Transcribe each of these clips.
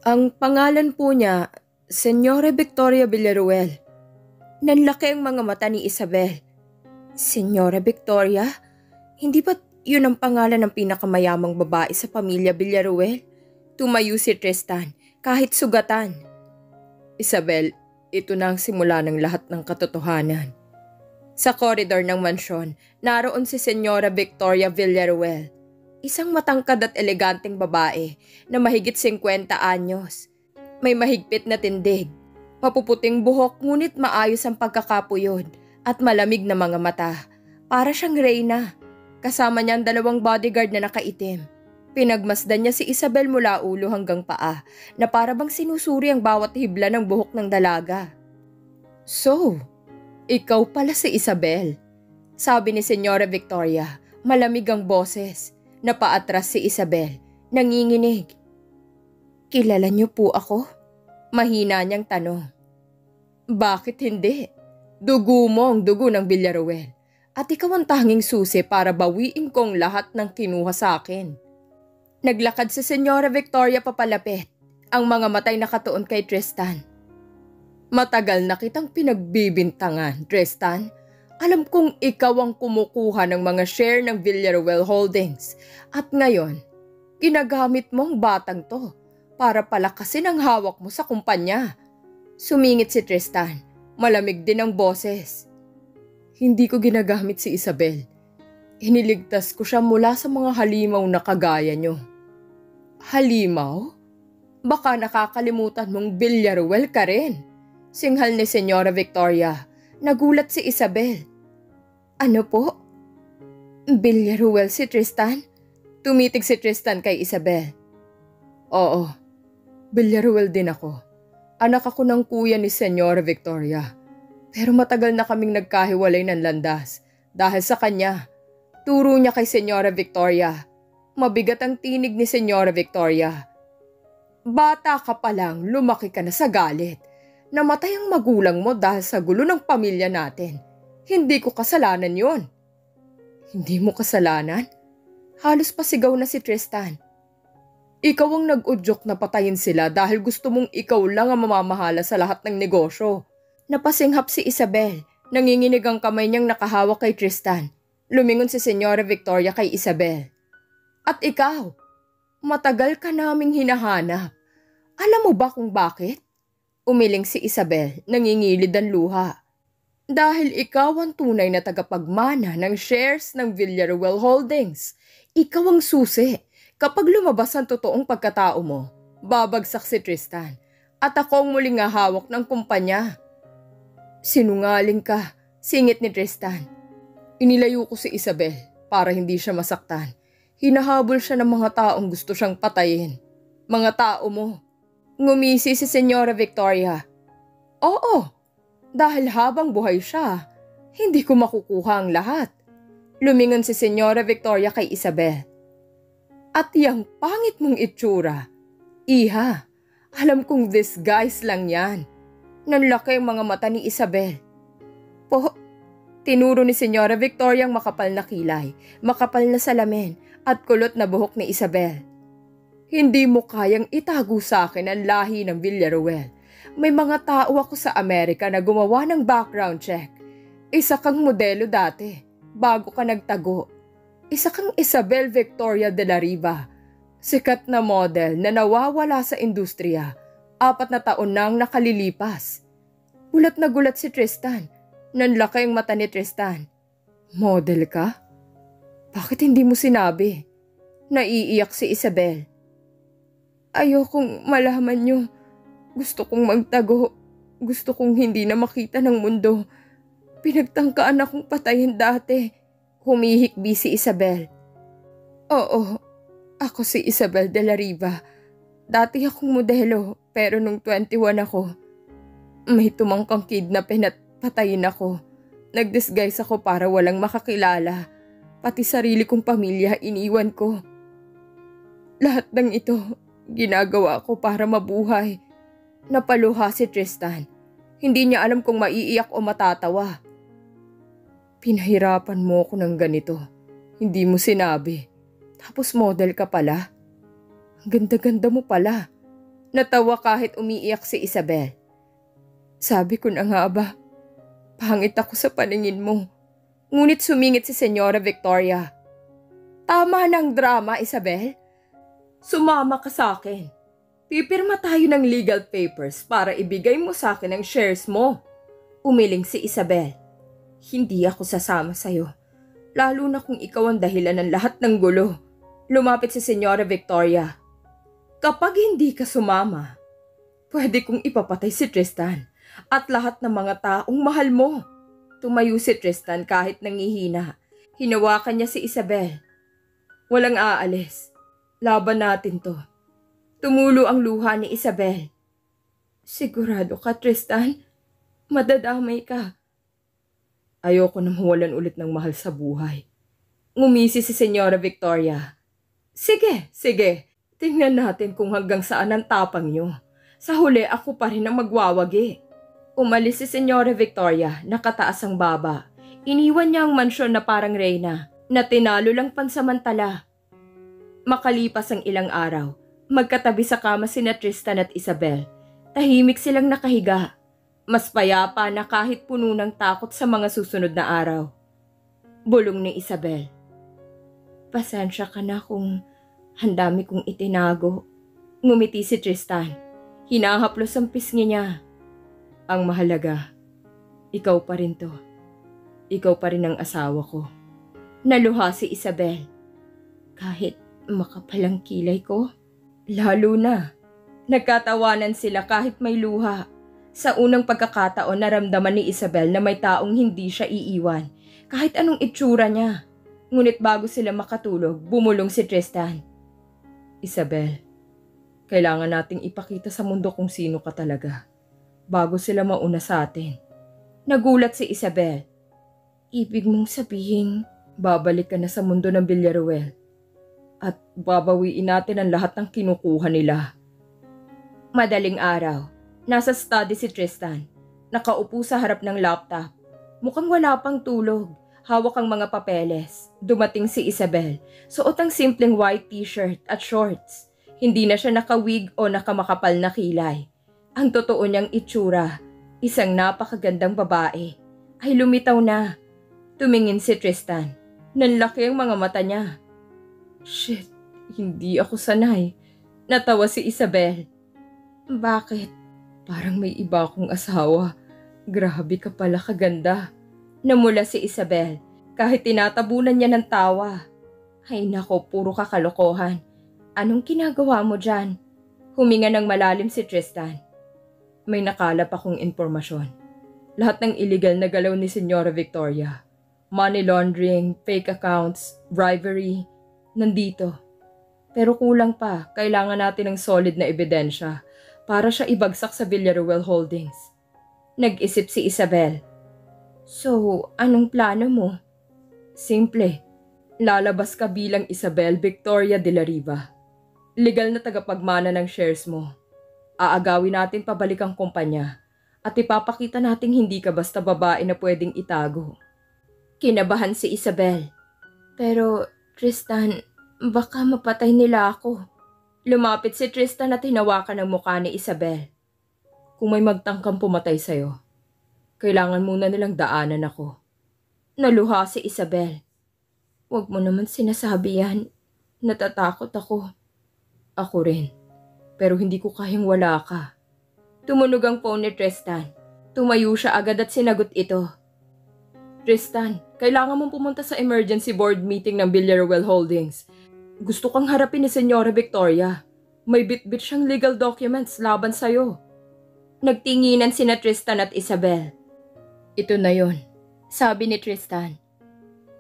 Ang pangalan po niya, Senyora Victoria Villaruel. Nanlaki ang mga mata ni Isabel. Senyora Victoria? Hindi ba't yun ang pangalan ng pinakamayamang babae sa pamilya Villaruel? Tumayo si Tristan, kahit sugatan. Isabel, ito na ang simula ng lahat ng katotohanan. Sa koridor ng mansyon, naroon si Senyora Victoria Villaruel. Isang matangkad at eleganteng babae na mahigit 50 anyos. May mahigpit na tindig, mapuputing buhok ngunit maayos ang pagkakapuyod at malamig na mga mata. Para siyang reyna. Kasama niya ang 2 bodyguard na nakaitim. Pinagmasdan niya si Isabel mula ulo hanggang paa na para bang sinusuri ang bawat hibla ng buhok ng dalaga. So, ikaw pala si Isabel, sabi ni Senyora Victoria. Malamig ang boses. Napaatras si Isabel, nanginginig. Kilala niyo po ako? Mahina niyang tanong. Bakit hindi? Dugo mo ang dugo ng Villaruel at ikaw ang tanging susi para bawiin kong lahat ng kinuha sa akin. Naglakad si Senyora Victoria papalapit, ang mga matay nakatuon kay Tristan. Matagal na kitang pinagbibintangan, Tristan. Alam kong ikaw ang kumukuha ng mga share ng Villaruel Holdings at ngayon, ginagamit mo ang batang to para palakasin ang hawak mo sa kumpanya. Sumingit si Tristan, malamig din ang boses. Hindi ko ginagamit si Isabel. Iniligtas ko siya mula sa mga halimaw na kagaya nyo. Halimaw? Baka nakakalimutan mong Villaruel ka rin. Singhal ni Senyora Victoria. Nagulat si Isabel. Ano po? Villaruel si Tristan? Tumitig si Tristan kay Isabel. Oo, Villaruel din ako. Anak ako ng kuya ni Senyora Victoria. Pero matagal na kaming nagkahiwalay ng landas dahil sa kanya. Turo niya kay Senyora Victoria. Mabigat ang tinig ni Senyora Victoria. Bata ka pa lang, lumaki ka na sa galit. Namatay ang magulang mo dahil sa gulo ng pamilya natin. Hindi ko kasalanan yon. Hindi mo kasalanan? Halos pasigaw na si Tristan. Ikaw ang nag-udyok na patayin sila dahil gusto mong ikaw lang ang mamamahala sa lahat ng negosyo. Napasinghap si Isabel. Nanginginig ang kamay niyang nakahawak kay Tristan. Lumingon si Senyora Victoria kay Isabel. At ikaw, matagal ka naming hinahanap. Alam mo ba kung bakit? Umiling si Isabel, nangingilid ang luha. Dahil ikaw ang tunay na tagapagmana ng shares ng Villaruel Holdings. Ikaw ang susi. Kapag lumabas ang totoong pagkatao mo, babagsak si Tristan. At ako ang muling hawak ng kumpanya. Sinungaling ka, singit ni Tristan. Inilayo ko si Isabel para hindi siya masaktan. Hinahabol siya ng mga taong gusto siyang patayin. Mga tao mo. Ngumisi si Senyora Victoria. Oo, dahil habang buhay siya, hindi ko makukuha ang lahat. Lumingon si Senyora Victoria kay Isabel. At yang pangit mong itsura. Iha, alam kong disguise lang yan. Nanlaki ang mga mata ni Isabel. Po, tinuro ni Senyora Victoria ang makapal na kilay, makapal na salamin at kulot na buhok ni Isabel. Hindi mo kayang itago sa akin ang lahi ng Villaruel. May mga tao ako sa Amerika na gumawa ng background check. Isa kang modelo dati, bago ka nagtago. Isa kang Isabel Victoria de la Riva, sikat na model na nawawala sa industriya. 4 na taon nang nakalilipas. Gulat na gulat si Tristan. Nanlaki ang mata ni Tristan. Model ka? Bakit hindi mo sinabi? Naiiyak si Isabel. Ayokong malaman niyo. Gusto kong magtago. Gusto kong hindi na makita ng mundo. Pinagtangkaan akong patayin dati. Humihikbi si Isabel. Oo, ako si Isabel de la Riva. Dati akong modelo, pero nung 21 ako, may tumangkang kidnapin at patayin ako. Nag-disguise ako para walang makakilala. Pati sarili kong pamilya iniwan ko. Lahat ng ito, ginagawa ko para mabuhay. Napaluha si Tristan. Hindi niya alam kung maiiyak o matatawa. Pinahirapan mo ako ng ganito. Hindi mo sinabi. Tapos model ka pala. Ang ganda-ganda mo pala. Natawa kahit umiiyak si Isabel. Sabi ko na nga ba, pangit ako sa paningin mo. Ngunit sumingit si Senyora Victoria. Tama ng drama, Isabel. Sumama ka sa akin. Pipirma tayo ng legal papers para ibigay mo sa akin ang shares mo. Umiling si Isabel. Hindi ako sasama sa'yo. Lalo na kung ikaw ang dahilan ng lahat ng gulo. Lumapit si Senyora Victoria. Kapag hindi ka sumama, pwede kong ipapatay si Tristan at lahat ng mga taong mahal mo. Tumayo si Tristan kahit nangihina. Hinawakan niya si Isabel. Walang aalis. Laban natin to. Tumulo ang luha ni Isabel. Sigurado ka, Tristan? Madadamay ka. Ayoko na mawalan ulit ng mahal sa buhay. Ngumisi si Senyora Victoria. Sige, sige. Tingnan natin kung hanggang saan ang tapang niyo. Sa huli ako pa rin ang magwawagi. Umalis si Senyora Victoria, nakataas ang baba. Iniwan niya ang mansyon na parang reyna, na tinalo lang pansamantala. Makalipas ang ilang araw, magkatabi sa kama sina Tristan at Isabel. Tahimik silang nakahiga. Mas payapa na kahit puno ng takot sa mga susunod na araw. Bulong ni Isabel. Pasensya ka na kung ang dami kong itinago. Ngumiti si Tristan. Hinahaplos ang pisngi niya. Ang mahalaga, ikaw pa rin to. Ikaw pa rin ang asawa ko. Naluha si Isabel. Kahit makapalang kilay ko, lalo na. Nagkatawanan sila kahit may luha. Sa unang pagkakataon naramdaman ni Isabel na may taong hindi siya iiwan. Kahit anong itsura niya. Ngunit bago sila makatulog, bumulong si Tristan. Isabel, kailangan nating ipakita sa mundo kung sino ka talaga. Bago sila mauna sa atin. Nagulat si Isabel. Ibig mong sabihin, babalik ka na sa mundo ng Villaruel. At babawiin natin ang lahat ng kinukuha nila. Madaling araw, nasa study si Tristan. Nakaupo sa harap ng laptop. Mukhang wala pang tulog. Hawak ang mga papeles. Dumating si Isabel. Suot ang simpleng white t-shirt at shorts. Hindi na siya nakawig o nakamakapal na kilay. Ang totoo niyang itsura, isang napakagandang babae, ay lumitaw na. Tumingin si Tristan. Nanlaki ang mga mata niya. Shit, hindi ako sanay. Natawa si Isabel. Bakit? Parang may iba akong asawa. Grabe ka pala kaganda. Namula si Isabel, kahit tinatabunan niya ng tawa. Ay nako, puro kakalokohan. Anong ginagawa mo dyan? Huminga ng malalim si Tristan. May nakalap akong impormasyon. Lahat ng illegal na galaw ni Senyora Victoria. Money laundering, fake accounts, bribery, nandito. Pero kulang pa, kailangan natin ng solid na ebidensya para siya ibagsak sa Villaruel Holdings. Nag-isip si Isabel. So, anong plano mo? Simple. Lalabas ka bilang Isabel Victoria de la Riva. Legal na tagapagmana ng shares mo. Aagawin natin pabalik ang kumpanya at ipapakita nating hindi ka basta babae na pwedeng itago. Kinabahan si Isabel. Pero, Tristan, baka mapatay nila ako. Lumapit si Tristan at hinawakan ang mukha ni Isabel. Kung may magtangkang pumatay sa'yo, kailangan muna nilang daanan ako. Naluha si Isabel. Huwag mo naman sinasabi yan. Natatakot ako. Ako rin. Pero hindi ko kayang wala ka. Tumunog ang phone ni Tristan. Tumayo siya agad at sinagot ito. Tristan, kailangan mong pumunta sa emergency board meeting ng Villaruel Holdings. Gusto kang harapin ni Senyora Victoria. May bit-bit siyang legal documents laban sa'yo. Nagtinginan sina Tristan at Isabel. Ito na yon, sabi ni Tristan.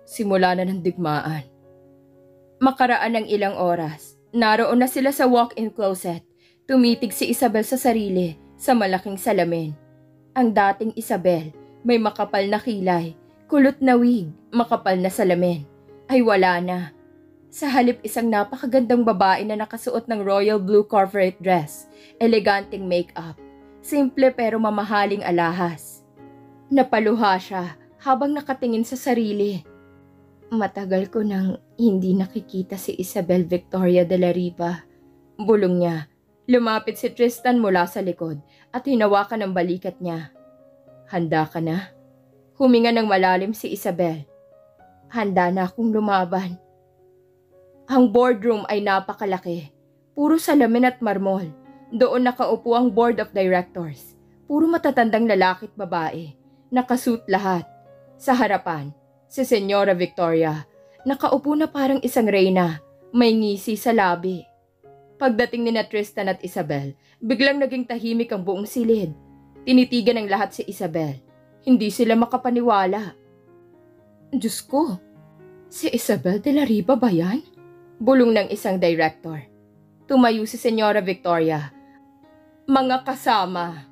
Simula na ng digmaan. Makaraan ng ilang oras, naroon na sila sa walk-in closet. Tumitig si Isabel sa sarili sa malaking salamin. Ang dating Isabel, may makapal na kilay, kulot na wig, makapal na salamin, ay wala na. Sa halip isang napakagandang babae na nakasuot ng royal blue corporate dress, eleganteng make-up, simple pero mamahaling alahas. Napaluha siya habang nakatingin sa sarili. Matagal ko nang hindi nakikita si Isabel Victoria de la Riva. Bulong niya. Lumapit si Tristan mula sa likod at hinawakan ang balikat niya. Handa ka na? Huminga ng malalim si Isabel. Handa na akong lumaban. Ang boardroom ay napakalaki. Puro salamin at marmol. Doon nakaupo ang board of directors. Puro matatandang lalaki at babae. Nakasuit lahat. Sa harapan, si Senyora Victoria. Nakaupo na parang isang reyna. May ngisi sa labi. Pagdating ni Tristan at Isabel, biglang naging tahimik ang buong silid. Tinitigan ng lahat si Isabel. Hindi sila makapaniwala. Diyos ko, si Isabel de la Riva ba yan? Bulong ng isang director. Tumayo si Senyora Victoria. Mga kasama,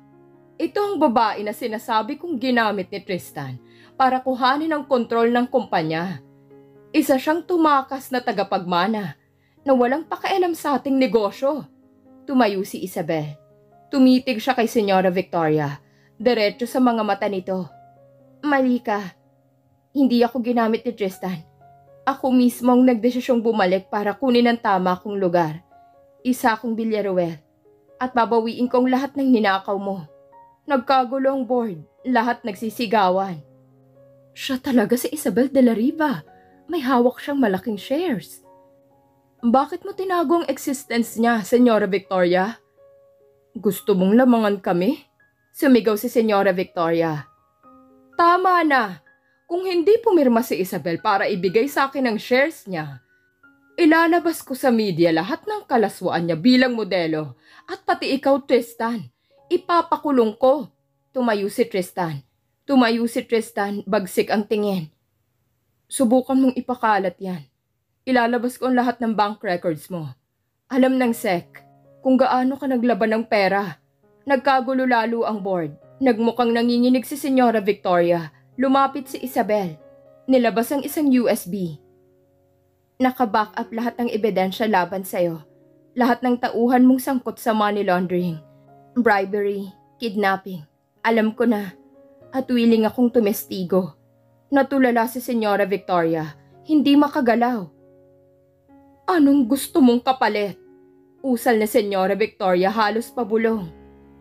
ito ang babae na sinasabi kong ginamit ni Tristan para kuhanin ang kontrol ng kumpanya. Isa siyang tumakas na tagapagmana na walang pakialam sa ating negosyo. Tumayo si Isabel. Tumitig siya kay Senyora Victoria. Diretso sa mga mata nito. Mali ka. Hindi ako ginamit ni Tristan. Ako mismo ang nagdesisyong bumalik para kunin ang tama kong lugar. Isa akong Villaruel. At babawiin kong lahat ng ninakaw mo. Nagkagulo ang board. Lahat nagsisigawan. Siya talaga si Isabel de la Riva. May hawak siyang malaking shares. Bakit mo tinago ang existence niya, Senyora Victoria? Gusto mong lamangan kami? Sumigaw si Senyora Victoria. Tama na! Kung hindi pumirma si Isabel para ibigay sa akin ang shares niya, ilalabas ko sa media lahat ng kalaswaan niya bilang modelo at pati ikaw, Tristan. Ipapakulong ko. Tumayo si Tristan. Bagsik ang tingin. Subukan mong ipakalat yan. Ilalabas ko ang lahat ng bank records mo. Alam ng SEC kung gaano ka naglaban ng pera. Nagkagulo lalo ang board. Nagmukhang nanginginig si Senyora Victoria. Lumapit si Isabel. Nilabas ang isang USB. Naka-back up lahat ng ebidensya laban sa'yo. Lahat ng tauhan mong sangkot sa money laundering, bribery, kidnapping. Alam ko na. At willing akong tumestigo. Natulala si Senyora Victoria. Hindi makagalaw. Anong gusto mong kapalit? Usal na Senyora Victoria halos pabulong.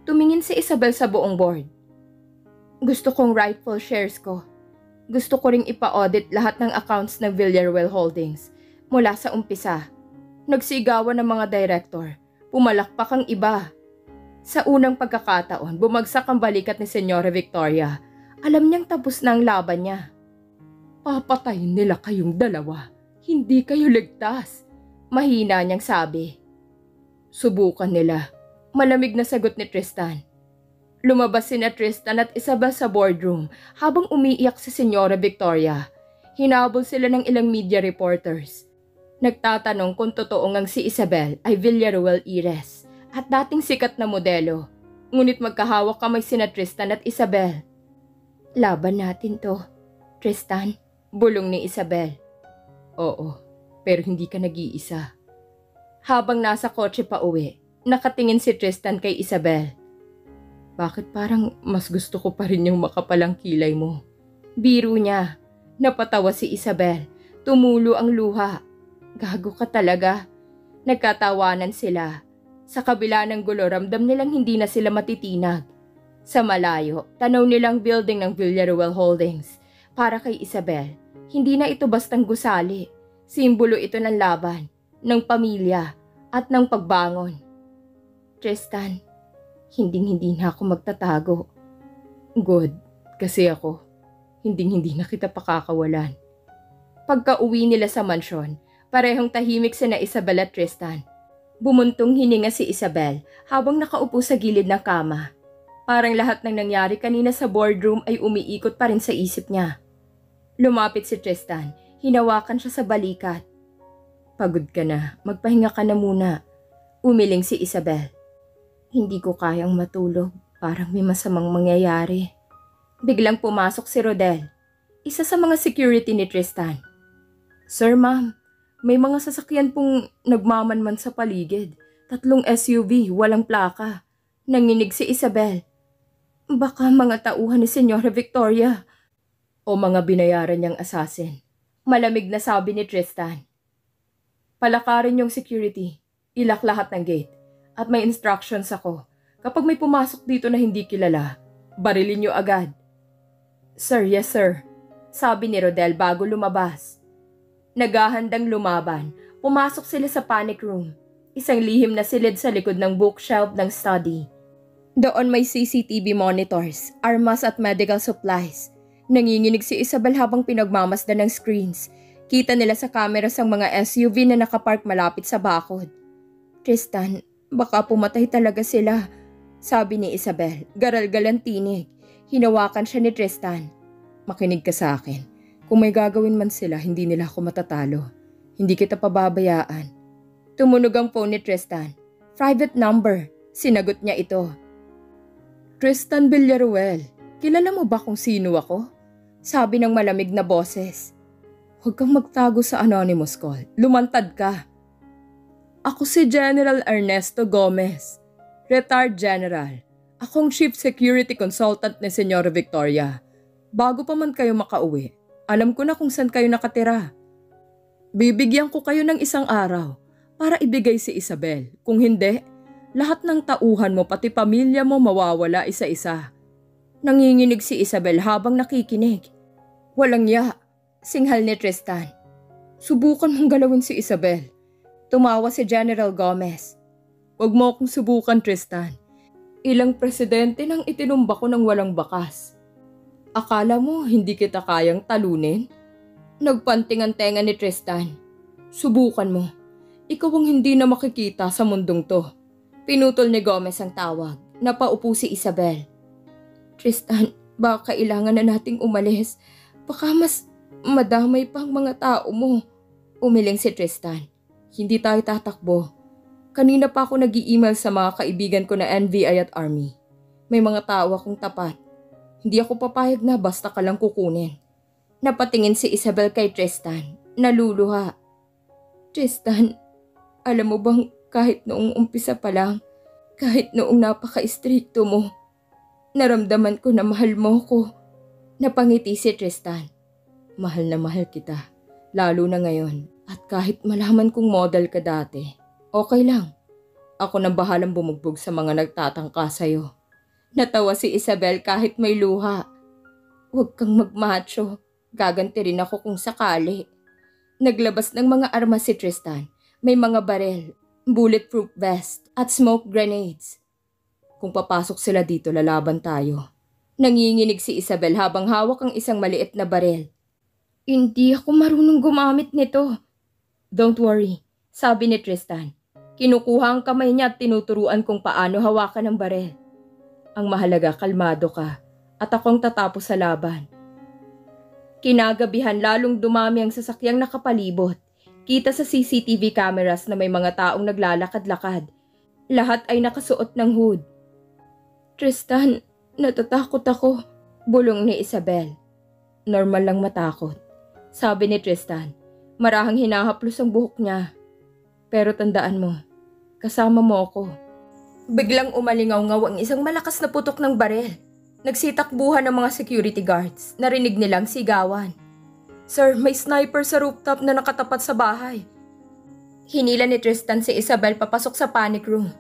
Tumingin si Isabel sa buong board. Gusto kong rightful shares ko. Gusto ko ring ipa-audit lahat ng accounts ng Villaruel Holdings mula sa umpisa. Nagsigawan ng mga director. Pumalakpak ang iba. Sa unang pagkakataon, bumagsak ang balikat ni Senyora Victoria. Alam niyang tapos na ang laban niya. Papatayin nila kayong dalawa. Hindi kayo ligtas. Mahina niyang sabi. Subukan nila. Malamig na sagot ni Tristan. Lumabas sina Tristan at Isabel sa boardroom habang umiiyak si Senyora Victoria. Hinabol sila ng ilang media reporters. Nagtatanong kung totoo ngang si Isabel ay Villaruel heiress at dating sikat na modelo. Ngunit magkahawak kamay sina Tristan at Isabel. Laban natin to, Tristan, bulong ni Isabel. Oo. Pero hindi ka nag-iisa. Habang nasa kotse pa uwi, nakatingin si Tristan kay Isabel. Bakit parang mas gusto ko pa rin yung makapalang kilay mo? Biro niya. Napatawa si Isabel. Tumulo ang luha. Gago ka talaga. Nagkatawanan sila. Sa kabila ng gulo, ramdam nilang hindi na sila matitinag. Sa malayo, tanaw nilang building ng Villaruel Holdings. Para kay Isabel, hindi na ito bastang gusali. Simbolo ito ng laban, ng pamilya, at ng pagbangon. Tristan, hinding-hindi na ako magtatago. Good, kasi ako, hinding-hindi na kita pakakawalan. Pagka-uwi nila sa mansyon, parehong tahimik sina Isabel at Tristan. Bumuntong hininga si Isabel habang nakaupo sa gilid ng kama. Parang lahat ng nangyari kanina sa boardroom ay umiikot pa rin sa isip niya. Lumapit si Tristan. Hinawakan siya sa balikat. Pagod ka na, magpahinga ka na muna. Umiling si Isabel. Hindi ko kayang matulog, parang may masamang mangyayari. Biglang pumasok si Rodel, isa sa mga security ni Tristan. Sir, ma'am, may mga sasakyan pong nagmamanman sa paligid. 3 SUV, walang plaka. Nanginig si Isabel. Baka mga tauhan ni Senyora Victoria. O mga binayaran niyang assassin. Malamig na sabi ni Tristan. Palakarin yung security. ilak lahat ng gate. At may instructions ako. Kapag may pumasok dito na hindi kilala, barilin niyo agad. Sir, yes sir, sabi ni Rodel bago lumabas. Naghahandang lumaban, pumasok sila sa panic room. Isang lihim na silid sa likod ng bookshelf ng study. Doon may CCTV monitors, armas at medical supplies. Nanginginig si Isabel habang pinagmamasdan ng screens. Kita nila sa cameras ang mga SUV na nakapark malapit sa bakod. Tristan, baka pumatay talaga sila, sabi ni Isabel, garal-galang tinig. Hinawakan siya ni Tristan. Makinig ka sa akin. Kung may gagawin man sila, hindi nila ako matatalo. Hindi kita pababayaan. Tumunog ang phone ni Tristan. Private number. Sinagot niya ito. Tristan Villaruel, kilala mo ba kung sino ako? Sabi ng malamig na boses. Huwag kang magtago sa anonymous call. Lumantad ka. Ako si General Ernesto Gomez, retired general. Akong chief security consultant ni Senyora Victoria. Bago pa man kayo makauwi, alam ko na kung saan kayo nakatira. Bibigyan ko kayo ng isang araw para ibigay si Isabel. Kung hindi, lahat ng tauhan mo pati pamilya mo mawawala isa-isa. Nanginginig si Isabel habang nakikinig. Walang ya, singhal ni Tristan. Subukan mong galawin si Isabel. Tumawa si General Gomez. Huwag mo akong subukan, Tristan. Ilang presidente nang itinumba ko ng walang bakas. Akala mo hindi kita kayang talunin? Nagpanting ang tenga ni Tristan. Subukan mo. Ikaw ang hindi na makikita sa mundong to. Pinutol ni Gomez ang tawag. Napaupo si Isabel. Tristan, baka kailangan na nating umalis. Baka mas madamay pang mga tao mo. Umiling si Tristan. Hindi tayo tatakbo. Kanina pa ako nag-i-email sa mga kaibigan ko na NBI at Army. May mga tao akong tapat. Hindi ako papayag na basta ka lang kukunin. Napatingin si Isabel kay Tristan. Naluluha. Tristan, alam mo bang kahit noong umpisa pa lang, kahit noong napaka-istrikto mo, naramdaman ko na mahal mo ko. Napangiti si Tristan. Mahal na mahal kita, lalo na ngayon. At kahit malaman kong model ka dati, okay lang. Ako na bahalang bumugbog sa mga nagtatangka sa'yo. Natawa si Isabel kahit may luha. Huwag kang magmacho. Gaganti rin ako kung sakali. Naglabas ng mga armas si Tristan. May mga barel, bulletproof vest at smoke grenades. Kung papasok sila dito, lalaban tayo. Nanginginig si Isabel habang hawak ang isang maliit na barel. Hindi ako marunong gumamit nito. Don't worry, sabi ni Tristan. Kinukuha ang kamay niya at tinuturuan kung paano hawakan ang barel. Ang mahalaga, kalmado ka at akong tatapos sa laban. Kinagabihan lalong dumami ang sasakyang nakapalibot. Kita sa CCTV cameras na may mga taong naglalakad-lakad. Lahat ay nakasuot ng hood. Tristan, natatakot ako, bulong ni Isabel. Normal lang matakot, sabi ni Tristan. Marahang hinahaplos ang buhok niya. Pero tandaan mo, kasama mo ako. Biglang umalingaw-ngaw ang isang malakas na putok ng barel. Nagsitakbuhan ng mga security guards. Narinig nilang sigawan. Sir, may sniper sa rooftop na nakatapat sa bahay. Hinila ni Tristan si Isabel papasok sa panic room.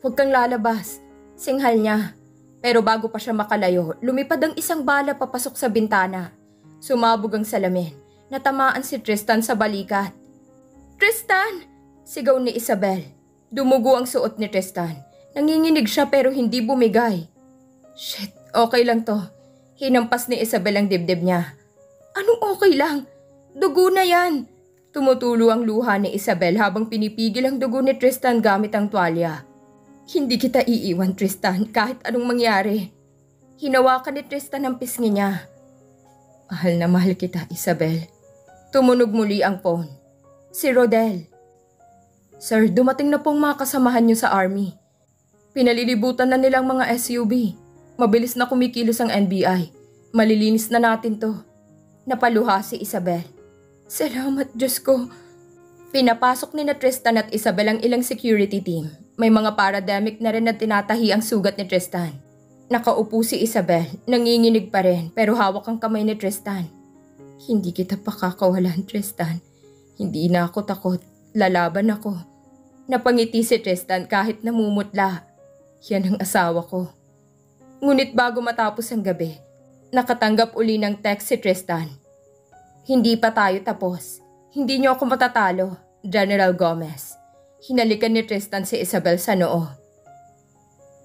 Huwag kang lalabas, singhal niya. Pero bago pa siya makalayo, lumipad ang isang bala papasok sa bintana. Sumabog ang salamin. Natamaan si Tristan sa balikat. Tristan! Sigaw ni Isabel. Dumugo ang suot ni Tristan. Nanginginig siya pero hindi bumigay. Shit, okay lang to. Hinampas ni Isabel ang dibdib niya. Anong okay lang? Dugo na yan. Tumutulo ang luha ni Isabel habang pinipigil ang dugo ni Tristan gamit ang tuwalya. Hindi kita iiwan, Tristan, kahit anong mangyari. Hinawakan ni Tristan ang pisngi niya. Mahal na mahal kita, Isabel. Tumunog muli ang phone. Si Rodel. Sir, dumating na pong mga kasamahan niyo sa Army. Pinalilibutan na nilang mga SUV. Mabilis na kumikilos ang NBI. Malilinis na natin to. Napaluha si Isabel. Salamat, Diyos ko. Pinapasok ni na Tristan at Isabel ang ilang security team. May mga parademic na rin na tinatahi ang sugat ni Tristan. Nakaupo si Isabel, nanginginig pa rin pero hawak ang kamay ni Tristan. Hindi kita pakakawalan, Tristan. Hindi na ako takot. Lalaban ako. Napangiti si Tristan kahit namumutla. Yan ang asawa ko. Ngunit bago matapos ang gabi, nakatanggap uli ng text si Tristan. Hindi pa tayo tapos. Hindi niyo ako matatalo, General Gomez. Hinalikan ni Tristan si Isabel sa noo.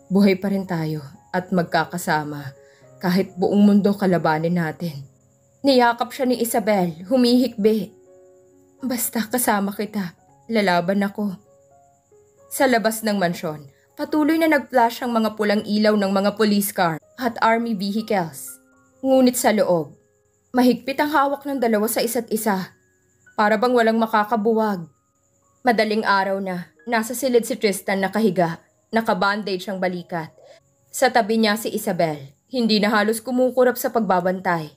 Buhay pa rin tayo at magkakasama kahit buong mundo kalabanin natin. Niyakap siya ni Isabel, humihikbi. Basta kasama kita, lalaban ako. Sa labas ng mansyon, patuloy na nag-flash ang mga pulang ilaw ng mga police car at army vehicles. Ngunit sa loob, mahigpit ang hawak ng dalawa sa isa't isa. Para bang walang makakabuwag. Madaling araw na, nasa silid si Tristan nakahiga, nakabandage ang balikat. Sa tabi niya si Isabel, hindi na halos kumukurap sa pagbabantay.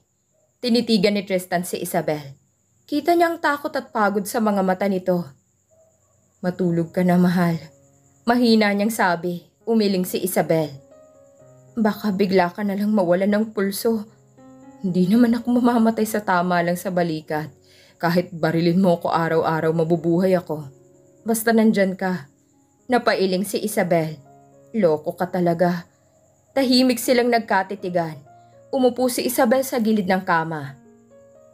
Tinitigan ni Tristan si Isabel. Kita niyang takot at pagod sa mga mata nito. Matulog ka na, mahal. Mahina niyang sabi, umiling si Isabel. Baka bigla ka na lang mawalan ng pulso. Hindi naman ako mamamatay sa tama lang sa balikat. Kahit barilin mo ko araw-araw, mabubuhay ako. Basta nandyan ka. Napailing si Isabel. Loko ka talaga. Tahimik silang nagkatitigan. Umupo si Isabel sa gilid ng kama.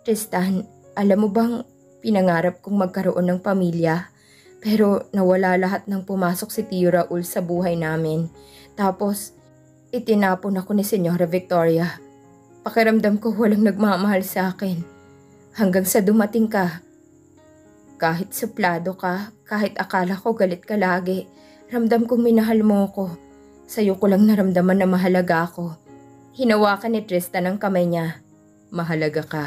Tristan, alam mo bang pinangarap kong magkaroon ng pamilya? Pero nawala lahat ng pumasok si Tio Raul sa buhay namin. Tapos, itinapon ako ni Senyora Victoria. Pakiramdam ko walang nagmamahal sa akin. Hanggang sa dumating ka. Kahit suplado ka, kahit akala ko galit ka lagi, ramdam kong minahal mo ko. Sa'yo ko lang naramdaman na mahalaga ako. Hinawakan ni Tristan ang kamay niya. Mahalaga ka.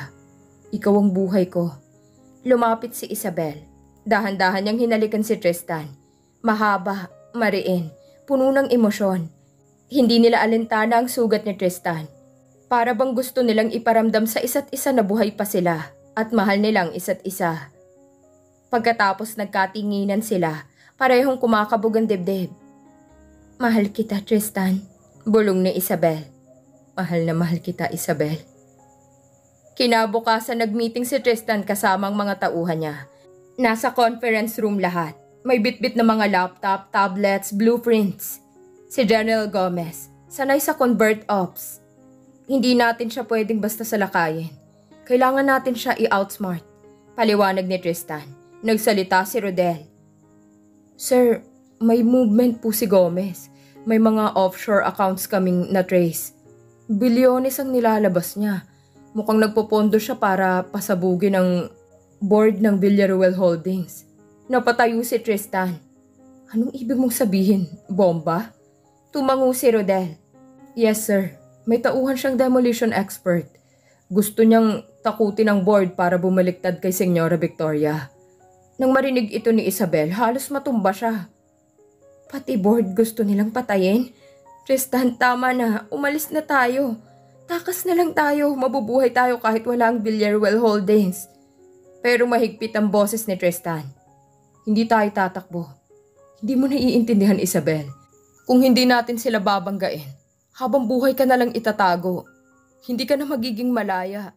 Ikaw ang buhay ko. Lumapit si Isabel. Dahan-dahan niyang hinalikan si Tristan. Mahaba, mariin, puno ng emosyon. Hindi nila alintana ang sugat ni Tristan. Para bang gusto nilang iparamdam sa isa't isa na buhay pa sila at mahal nilang isa't isa. Pagkatapos nagkatinginan sila, parehong kumakabog ang dibdib. Mahal kita, Tristan, bulong ni Isabel. Mahal na mahal kita, Isabel. Kinabukasan nag-meeting si Tristan kasama ang mga tauhan niya. Nasa conference room lahat. May bitbit na mga laptop, tablets, blueprints. Si General Gomez, sanay sa convert ops. Hindi natin siya pwedeng basta salakayin. Kailangan natin siya i-outsmart. Paliwanag ni Tristan. Nagsalita si Rodel. Sir, may movement po si Gomez. May mga offshore accounts kaming na-trace. Bilyones ang nilalabas niya. Mukhang nagpopondo siya para pasabugin ang board ng Villaruel Holdings. Napatayo si Tristan. Anong ibig mong sabihin? Bomba? Tumango si Rodel. Yes, sir. May tauhan siyang demolition expert. Gusto niyang takutin ang board para bumaliktad kay Senyora Victoria. Nang marinig ito ni Isabel, halos matumba siya. Pati board gusto nilang patayin? Tristan, tama na. Umalis na tayo. Takas na lang tayo. Mabubuhay tayo kahit wala ang Villaruel Holdings. Pero mahigpit ang boses ni Tristan. Hindi tayo tatakbo. Hindi mo naiintindihan, Isabel. Kung hindi natin sila babanggain, habang buhay ka na lang itatago. Hindi ka na magiging malaya.